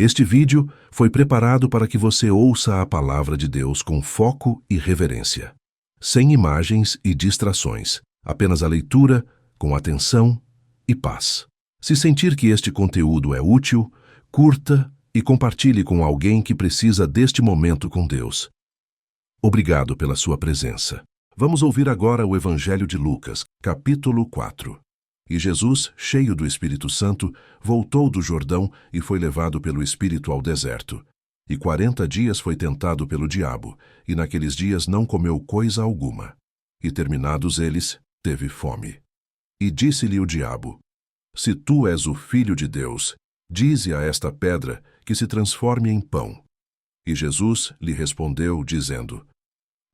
Este vídeo foi preparado para que você ouça a palavra de Deus com foco e reverência, sem imagens e distrações, apenas a leitura, com atenção e paz. Se sentir que este conteúdo é útil, curta e compartilhe com alguém que precisa deste momento com Deus. Obrigado pela sua presença. Vamos ouvir agora o Evangelho de Lucas, capítulo 4. E Jesus, cheio do Espírito Santo, voltou do Jordão e foi levado pelo Espírito ao deserto. E 40 dias foi tentado pelo diabo, e naqueles dias não comeu coisa alguma. E terminados eles, teve fome. E disse-lhe o diabo: Se tu és o Filho de Deus, dize a esta pedra que se transforme em pão. E Jesus lhe respondeu, dizendo: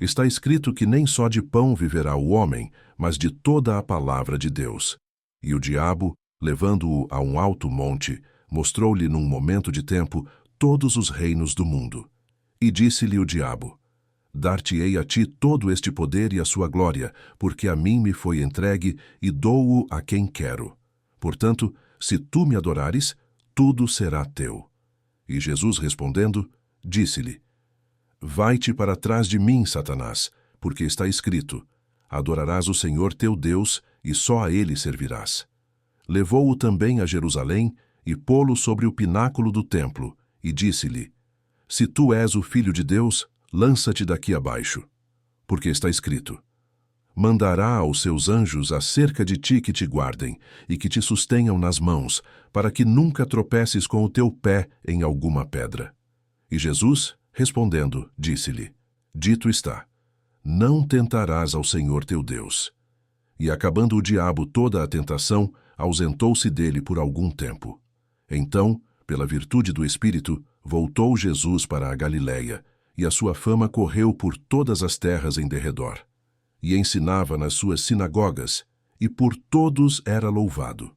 Está escrito que nem só de pão viverá o homem, mas de toda a palavra de Deus. E o diabo, levando-o a um alto monte, mostrou-lhe num momento de tempo todos os reinos do mundo. E disse-lhe o diabo: Dar-te-ei a ti todo este poder e a sua glória, porque a mim me foi entregue e dou-o a quem quero. Portanto, se tu me adorares, tudo será teu. E Jesus respondendo, disse-lhe: Vai-te para trás de mim, Satanás, porque está escrito: Adorarás o Senhor teu Deus e só a ele servirás. Levou-o também a Jerusalém e pô-lo sobre o pináculo do templo, e disse-lhe: Se tu és o Filho de Deus, lança-te daqui abaixo. Porque está escrito: Mandará aos seus anjos acerca de ti que te guardem e que te sustenham nas mãos, para que nunca tropeces com o teu pé em alguma pedra. E Jesus, respondendo, disse-lhe: Dito está: Não tentarás ao Senhor teu Deus. E acabando o diabo toda a tentação, ausentou-se dele por algum tempo. Então, pela virtude do Espírito, voltou Jesus para a Galiléia, e a sua fama correu por todas as terras em derredor. E ensinava nas suas sinagogas, e por todos era louvado.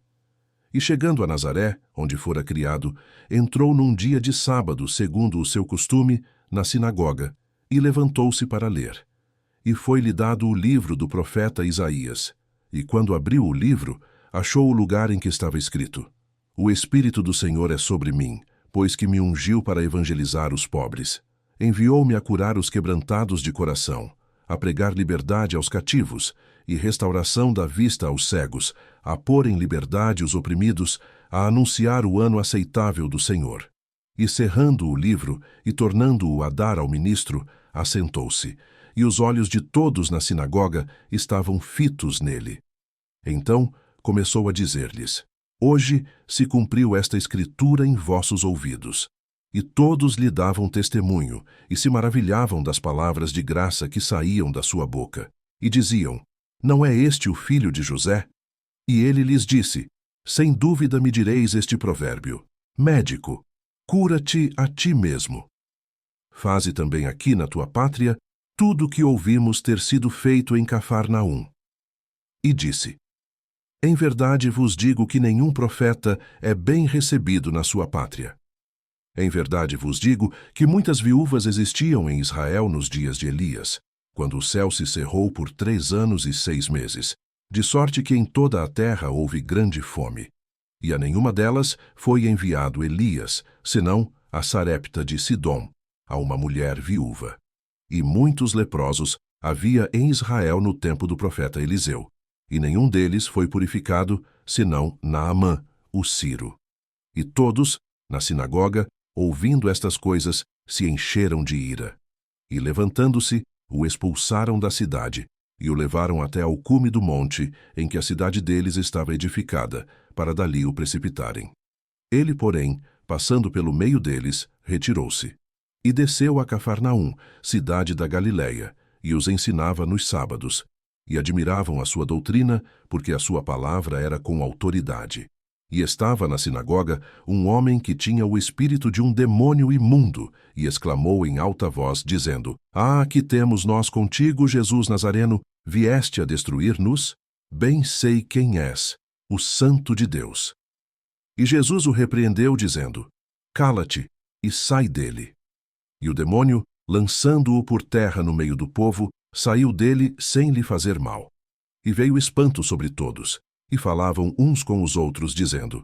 E chegando a Nazaré, onde fora criado, entrou num dia de sábado, segundo o seu costume, na sinagoga, e levantou-se para ler. E foi-lhe dado o livro do profeta Isaías. E quando abriu o livro, achou o lugar em que estava escrito: O Espírito do Senhor é sobre mim, pois que me ungiu para evangelizar os pobres. Enviou-me a curar os quebrantados de coração, a pregar liberdade aos cativos e restauração da vista aos cegos, a pôr em liberdade os oprimidos, a anunciar o ano aceitável do Senhor. E cerrando o livro e tornando-o a dar ao ministro, assentou-se, e os olhos de todos na sinagoga estavam fitos nele. Então começou a dizer-lhes: Hoje se cumpriu esta escritura em vossos ouvidos. E todos lhe davam testemunho, e se maravilhavam das palavras de graça que saíam da sua boca. E diziam: Não é este o filho de José? E ele lhes disse: Sem dúvida me direis este provérbio: Médico, cura-te a ti mesmo. Faze também aqui na tua pátria tudo o que ouvimos ter sido feito em Cafarnaum. E disse: Em verdade vos digo que nenhum profeta é bem recebido na sua pátria. Em verdade vos digo que muitas viúvas existiam em Israel nos dias de Elias, quando o céu se cerrou por 3 anos e 6 meses, de sorte que em toda a terra houve grande fome. E a nenhuma delas foi enviado Elias, senão a Sarepta de Sidom, a uma mulher viúva. E muitos leprosos havia em Israel no tempo do profeta Eliseu, e nenhum deles foi purificado, senão Naamã, o Ciro. E todos, na sinagoga, ouvindo estas coisas, se encheram de ira. E levantando-se, o expulsaram da cidade, e o levaram até ao cume do monte, em que a cidade deles estava edificada, para dali o precipitarem. Ele, porém, passando pelo meio deles, retirou-se. E desceu a Cafarnaum, cidade da Galiléia, e os ensinava nos sábados. E admiravam a sua doutrina, porque a sua palavra era com autoridade. E estava na sinagoga um homem que tinha o espírito de um demônio imundo, e exclamou em alta voz, dizendo: Ah, que temos nós contigo, Jesus Nazareno? Vieste a destruir-nos? Bem sei quem és, o Santo de Deus. E Jesus o repreendeu, dizendo: Cala-te e sai dele. E o demônio, lançando-o por terra no meio do povo, saiu dele sem lhe fazer mal. E veio espanto sobre todos, e falavam uns com os outros, dizendo: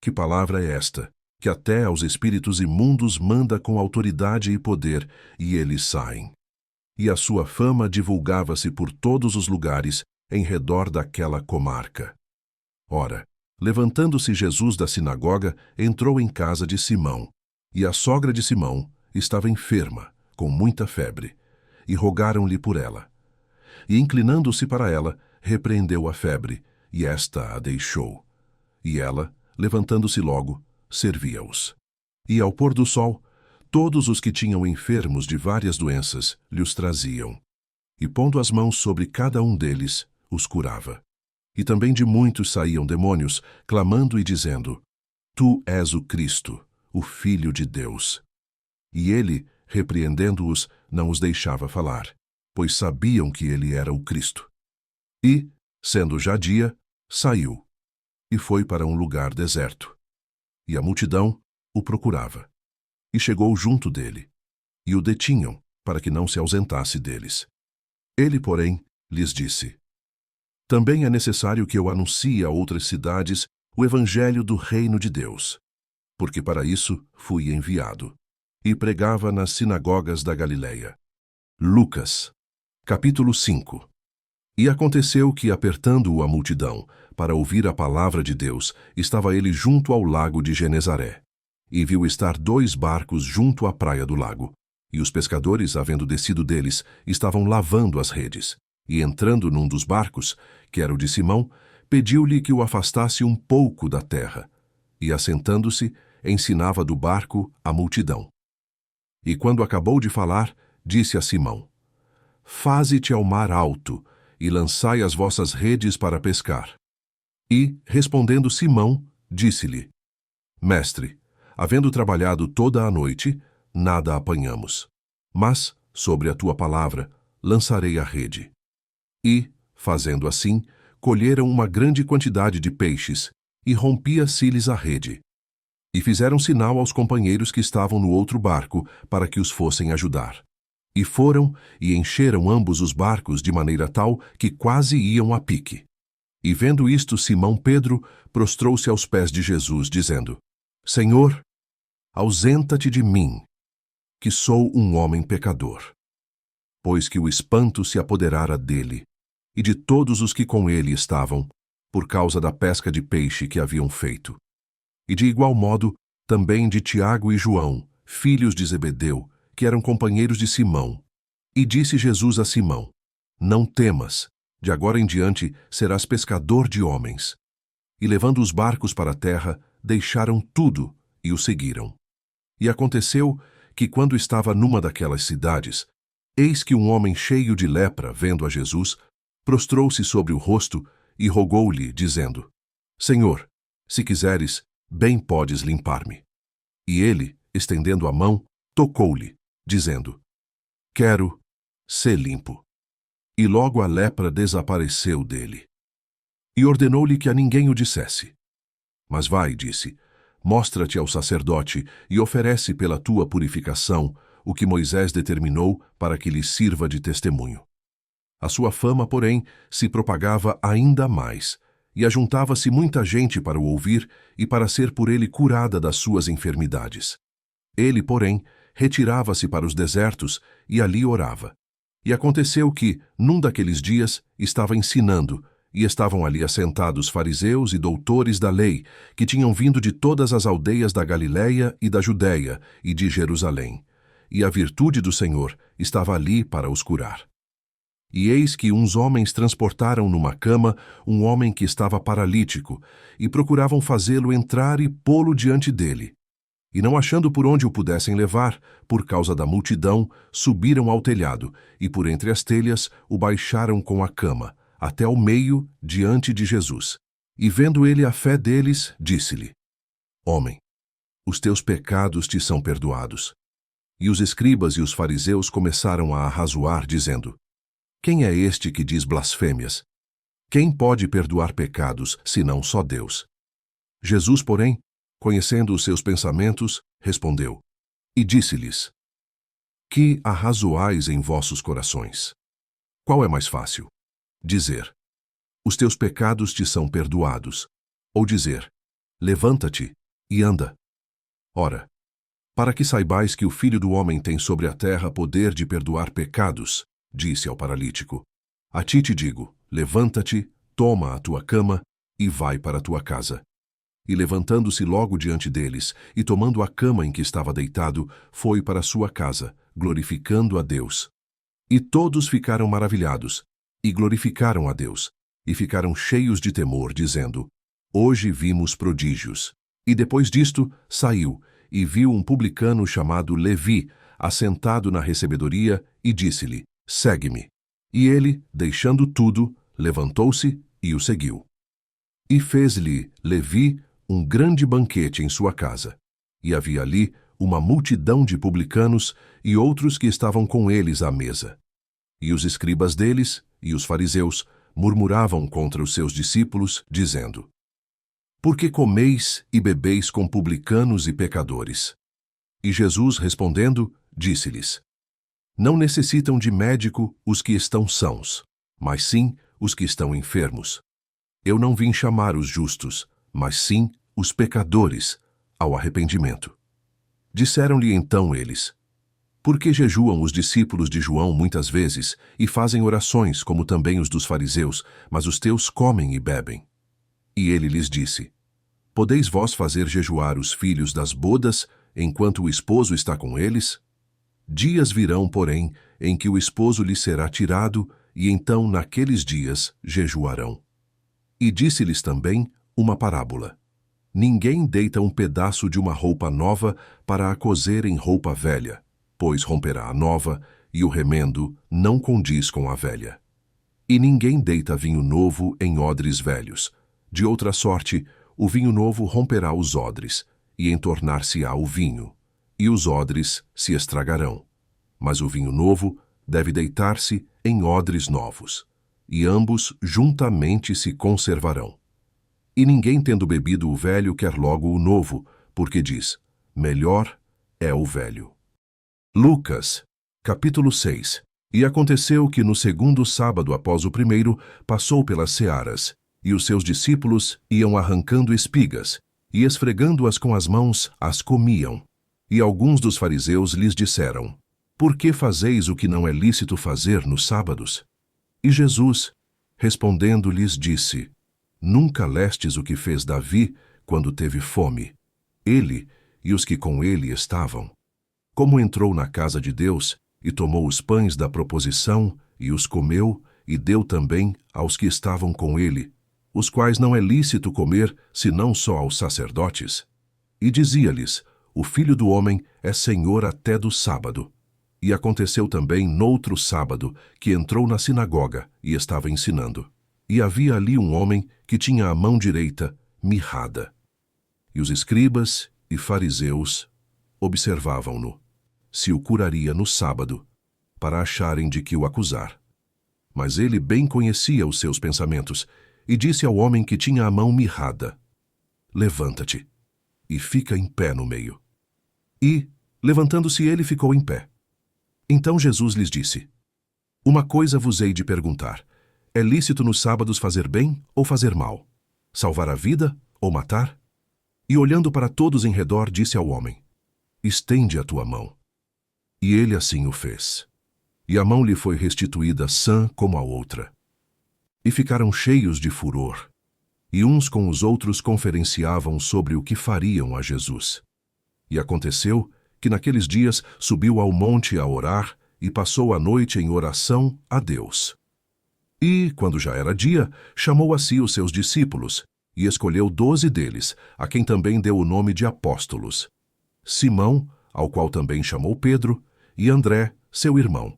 Que palavra é esta? que até aos espíritos imundos manda com autoridade e poder, e eles saem. E a sua fama divulgava-se por todos os lugares em redor daquela comarca. Ora, levantando-se Jesus da sinagoga, entrou em casa de Simão, e a sogra de Simão estava enferma, com muita febre, e rogaram-lhe por ela. E inclinando-se para ela, repreendeu a febre, e esta a deixou. E ela, levantando-se logo, servia-os. E ao pôr do sol, todos os que tinham enfermos de várias doenças lhes traziam. E pondo as mãos sobre cada um deles, os curava. E também de muitos saíam demônios, clamando e dizendo: Tu és o Cristo, o Filho de Deus. E ele, repreendendo-os, não os deixava falar, pois sabiam que ele era o Cristo. E, sendo já dia, saiu, e foi para um lugar deserto. E a multidão o procurava. E chegou junto dele, e o detinham, para que não se ausentasse deles. Ele, porém, lhes disse: Também é necessário que eu anuncie a outras cidades o evangelho do reino de Deus, porque para isso fui enviado. E pregava nas sinagogas da Galileia. Lucas, capítulo 5. E aconteceu que, apertando-o a multidão, para ouvir a palavra de Deus, estava ele junto ao lago de Genezaré. E viu estar 2 barcos junto à praia do lago. E os pescadores, havendo descido deles, estavam lavando as redes. E entrando num dos barcos, que era o de Simão, pediu-lhe que o afastasse um pouco da terra. E, assentando-se, ensinava do barco a multidão. E quando acabou de falar, disse a Simão: Faze-te ao mar alto, e lançai as vossas redes para pescar. E, respondendo Simão, disse-lhe: Mestre, havendo trabalhado toda a noite, nada apanhamos. Mas, sobre a tua palavra, lançarei a rede. E, fazendo assim, colheram uma grande quantidade de peixes, e rompia-se-lhes a rede. E fizeram sinal aos companheiros que estavam no outro barco, para que os fossem ajudar. E foram, e encheram ambos os barcos de maneira tal que quase iam a pique. E vendo isto, Simão Pedro prostrou-se aos pés de Jesus, dizendo: Senhor, ausenta-te de mim, que sou um homem pecador. Pois que o espanto se apoderara dele, e de todos os que com ele estavam, por causa da pesca de peixe que haviam feito. E de igual modo, também de Tiago e João, filhos de Zebedeu, que eram companheiros de Simão. E disse Jesus a Simão: Não temas, de agora em diante serás pescador de homens. E levando os barcos para a terra, deixaram tudo e o seguiram. E aconteceu que, quando estava numa daquelas cidades, eis que um homem cheio de lepra, vendo a Jesus, prostrou-se sobre o rosto e rogou-lhe, dizendo: Senhor, se quiseres, bem podes limpar-me. E ele, estendendo a mão, tocou-lhe, dizendo: Quero, sê limpo. E logo a lepra desapareceu dele. E ordenou-lhe que a ninguém o dissesse. Mas vai, disse, mostra-te ao sacerdote e oferece pela tua purificação o que Moisés determinou para que lhe sirva de testemunho. A sua fama, porém, se propagava ainda mais, e ajuntava-se muita gente para o ouvir e para ser por ele curada das suas enfermidades. Ele, porém, retirava-se para os desertos e ali orava. E aconteceu que, num daqueles dias, estava ensinando, e estavam ali assentados fariseus e doutores da lei, que tinham vindo de todas as aldeias da Galileia e da Judéia e de Jerusalém. E a virtude do Senhor estava ali para os curar. E eis que uns homens transportaram numa cama um homem que estava paralítico, e procuravam fazê-lo entrar e pô-lo diante dele. E não achando por onde o pudessem levar, por causa da multidão, subiram ao telhado, e por entre as telhas o baixaram com a cama, até ao meio, diante de Jesus. E vendo ele a fé deles, disse-lhe: Homem, os teus pecados te são perdoados. E os escribas e os fariseus começaram a arrazoar, dizendo: Quem é este que diz blasfêmias? Quem pode perdoar pecados, senão só Deus? Jesus, porém, conhecendo os seus pensamentos, respondeu, e disse-lhes: Que arrazoais em vossos corações? Qual é mais fácil? Dizer: Os teus pecados te são perdoados, ou dizer: Levanta-te e anda. Ora, para que saibais que o Filho do Homem tem sobre a terra poder de perdoar pecados, disse ao paralítico, a ti te digo, levanta-te, toma a tua cama e vai para a tua casa. E levantando-se logo diante deles, e tomando a cama em que estava deitado, foi para a sua casa, glorificando a Deus. E todos ficaram maravilhados, e glorificaram a Deus, e ficaram cheios de temor, dizendo, hoje vimos prodígios. E depois disto, saiu, e viu um publicano chamado Levi, assentado na recebedoria, e disse-lhe, segue-me. E ele, deixando tudo, levantou-se e o seguiu. E fez-lhe Levi um grande banquete em sua casa. E havia ali uma multidão de publicanos e outros que estavam com eles à mesa. E os escribas deles e os fariseus murmuravam contra os seus discípulos, dizendo, por que comeis e bebeis com publicanos e pecadores? E Jesus, respondendo, disse-lhes, não necessitam de médico os que estão sãos, mas sim os que estão enfermos. Eu não vim chamar os justos, mas sim os pecadores ao arrependimento. Disseram-lhe então eles, por que jejuam os discípulos de João muitas vezes e fazem orações como também os dos fariseus, mas os teus comem e bebem? E ele lhes disse, podeis vós fazer jejuar os filhos das bodas enquanto o esposo está com eles? Dias virão, porém, em que o esposo lhes será tirado, e então naqueles dias jejuarão. E disse-lhes também uma parábola. Ninguém deita um pedaço de uma roupa nova para a cozer em roupa velha, pois romperá a nova, e o remendo não condiz com a velha. E ninguém deita vinho novo em odres velhos. De outra sorte, o vinho novo romperá os odres, e entornar-se-á o vinho, e os odres se estragarão. Mas o vinho novo deve deitar-se em odres novos, e ambos juntamente se conservarão. E ninguém tendo bebido o velho quer logo o novo, porque diz, melhor é o velho. Lucas, capítulo 6. E aconteceu que no segundo sábado após o primeiro, passou pelas searas, e os seus discípulos iam arrancando espigas, e esfregando-as com as mãos, as comiam. E alguns dos fariseus lhes disseram, por que fazeis o que não é lícito fazer nos sábados? E Jesus, respondendo, lhes disse, nunca lestes o que fez Davi quando teve fome, ele e os que com ele estavam? Como entrou na casa de Deus, e tomou os pães da proposição, e os comeu, e deu também aos que estavam com ele, os quais não é lícito comer, senão só aos sacerdotes. E dizia-lhes, o Filho do Homem é Senhor até do sábado. E aconteceu também noutro sábado, que entrou na sinagoga, e estava ensinando. E havia ali um homem que tinha a mão direita mirrada. E os escribas e fariseus observavam-no, se o curaria no sábado, para acharem de que o acusar. Mas ele bem conhecia os seus pensamentos, e disse ao homem que tinha a mão mirrada, levanta-te, e fica em pé no meio. E, levantando-se ele, ficou em pé. Então Jesus lhes disse, uma coisa vos hei de perguntar, é lícito nos sábados fazer bem ou fazer mal? Salvar a vida ou matar? E olhando para todos em redor, disse ao homem, estende a tua mão. E ele assim o fez. E a mão lhe foi restituída sã como a outra. E ficaram cheios de furor, e uns com os outros conferenciavam sobre o que fariam a Jesus. E aconteceu que naqueles dias subiu ao monte a orar, e passou a noite em oração a Deus. E, quando já era dia, chamou a si os seus discípulos, e escolheu 12 deles, a quem também deu o nome de apóstolos. Simão, ao qual também chamou Pedro, e André, seu irmão,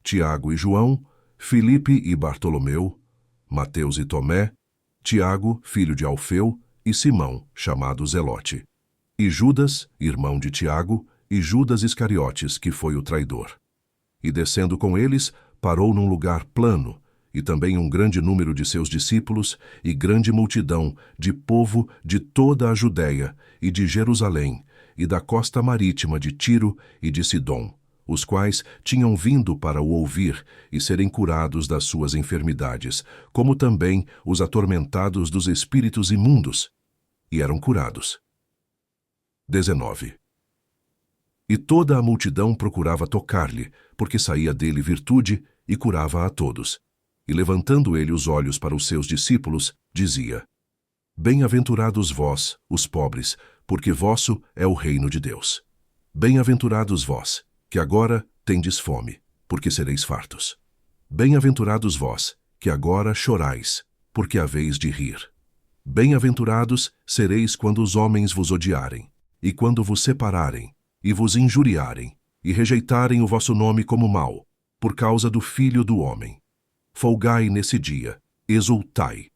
Tiago e João, Filipe e Bartolomeu, Mateus e Tomé, Tiago, filho de Alfeu, e Simão, chamado Zelote, e Judas, irmão de Tiago, e Judas Iscariotes, que foi o traidor. E descendo com eles, parou num lugar plano, e também um grande número de seus discípulos, e grande multidão de povo de toda a Judéia, e de Jerusalém, e da costa marítima de Tiro e de Sidom, os quais tinham vindo para o ouvir e serem curados das suas enfermidades, como também os atormentados dos espíritos imundos, e eram curados. 19. E toda a multidão procurava tocar-lhe, porque saía dele virtude e curava a todos. E levantando ele os olhos para os seus discípulos, dizia: Bem-aventurados vós, os pobres, porque vosso é o reino de Deus. Bem-aventurados vós, que agora tendes fome, porque sereis fartos. Bem-aventurados vós, que agora chorais, porque haveis de rir. Bem-aventurados sereis quando os homens vos odiarem, e quando vos separarem, e vos injuriarem, e rejeitarem o vosso nome como mau, por causa do Filho do Homem. Folgai nesse dia, exultai,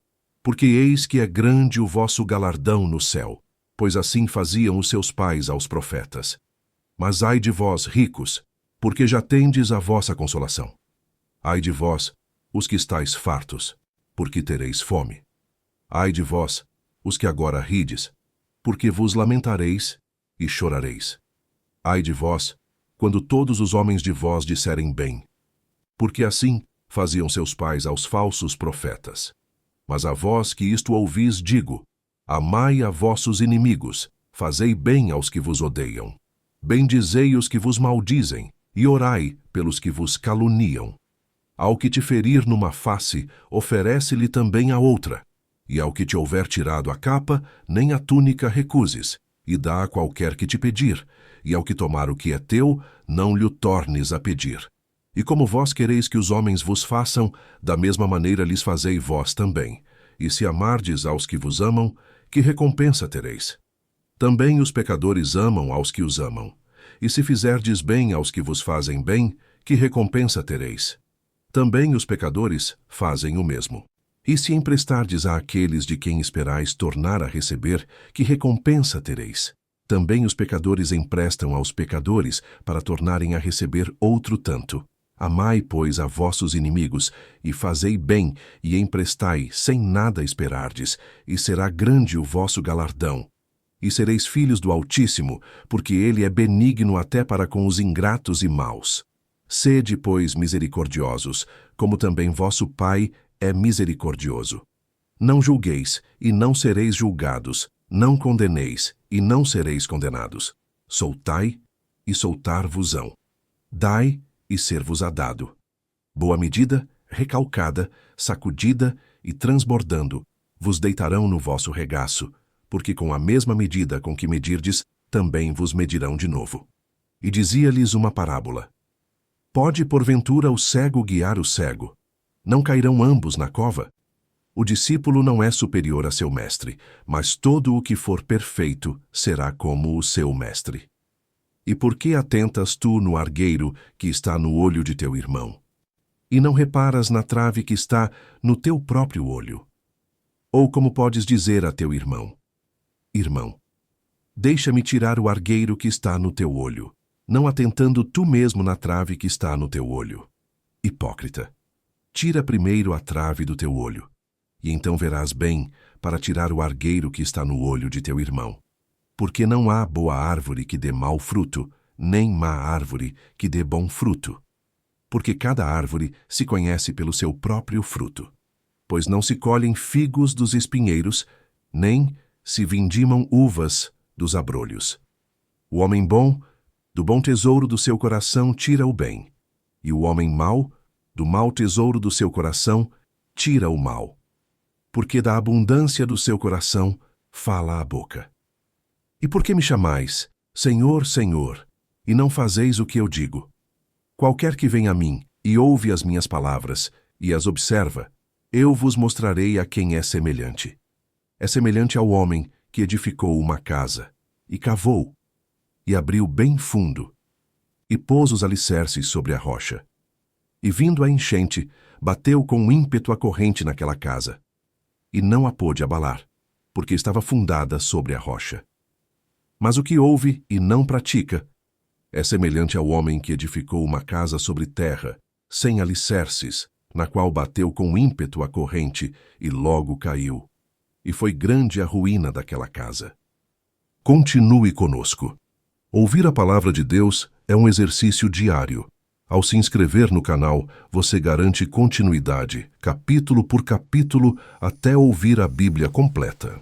porque eis que é grande o vosso galardão no céu, pois assim faziam os seus pais aos profetas. Mas ai de vós, ricos, porque já tendes a vossa consolação. Ai de vós, os que estáis fartos, porque tereis fome. Ai de vós, os que agora rides, porque vos lamentareis e chorareis. Ai de vós, quando todos os homens de vós disserem bem, porque assim faziam seus pais aos falsos profetas. Mas a vós que isto ouvis digo: amai a vossos inimigos, fazei bem aos que vos odeiam. Bendizei os que vos maldizem, e orai pelos que vos caluniam. Ao que te ferir numa face, oferece-lhe também a outra. E ao que te houver tirado a capa, nem a túnica recuses, e dá a qualquer que te pedir. E ao que tomar o que é teu, não lhe o tornes a pedir. E como vós quereis que os homens vos façam, da mesma maneira lhes fazei vós também. E se amardes aos que vos amam, que recompensa tereis? Também os pecadores amam aos que os amam. E se fizerdes bem aos que vos fazem bem, que recompensa tereis? Também os pecadores fazem o mesmo. E se emprestardes àqueles de quem esperais tornar a receber, que recompensa tereis? Também os pecadores emprestam aos pecadores para tornarem a receber outro tanto. Amai, pois, a vossos inimigos, e fazei bem, e emprestai, sem nada esperardes, e será grande o vosso galardão. E sereis filhos do Altíssimo, porque ele é benigno até para com os ingratos e maus. Sede, pois, misericordiosos, como também vosso Pai é misericordioso. Não julgueis, e não sereis julgados. Não condeneis, e não sereis condenados. Soltai, e soltar-vos-ão. Dai, e ser-vos-á dado. Boa medida, recalcada, sacudida e transbordando, vos deitarão no vosso regaço, porque com a mesma medida com que medirdes, também vos medirão de novo. E dizia-lhes uma parábola. Pode, porventura, o cego guiar o cego? Não cairão ambos na cova? O discípulo não é superior a seu mestre, mas todo o que for perfeito será como o seu mestre. E por que atentas tu no argueiro que está no olho de teu irmão? E não reparas na trave que está no teu próprio olho? Ou como podes dizer a teu irmão: Irmão, deixa-me tirar o argueiro que está no teu olho, não atentando tu mesmo na trave que está no teu olho? Hipócrita, tira primeiro a trave do teu olho, e então verás bem para tirar o argueiro que está no olho de teu irmão. Porque não há boa árvore que dê mau fruto, nem má árvore que dê bom fruto. Porque cada árvore se conhece pelo seu próprio fruto. Pois não se colhem figos dos espinheiros, nem se vindimam uvas dos abrolhos. O homem bom, do bom tesouro do seu coração, tira o bem, e o homem mau, do mau tesouro do seu coração, tira o mal. Porque da abundância do seu coração fala a boca. E por que me chamais, Senhor, Senhor, e não fazeis o que eu digo? Qualquer que venha a mim e ouve as minhas palavras e as observa, eu vos mostrarei a quem é semelhante. É semelhante ao homem que edificou uma casa, e cavou, e abriu bem fundo, e pôs os alicerces sobre a rocha. E vindo a enchente, bateu com ímpeto a corrente naquela casa, e não a pôde abalar, porque estava fundada sobre a rocha. Mas o que ouve e não pratica é semelhante ao homem que edificou uma casa sobre terra, sem alicerces, na qual bateu com ímpeto a corrente e logo caiu. E foi grande a ruína daquela casa. Continue conosco. Ouvir a palavra de Deus é um exercício diário. Ao se inscrever no canal, você garante continuidade, capítulo por capítulo, até ouvir a Bíblia completa.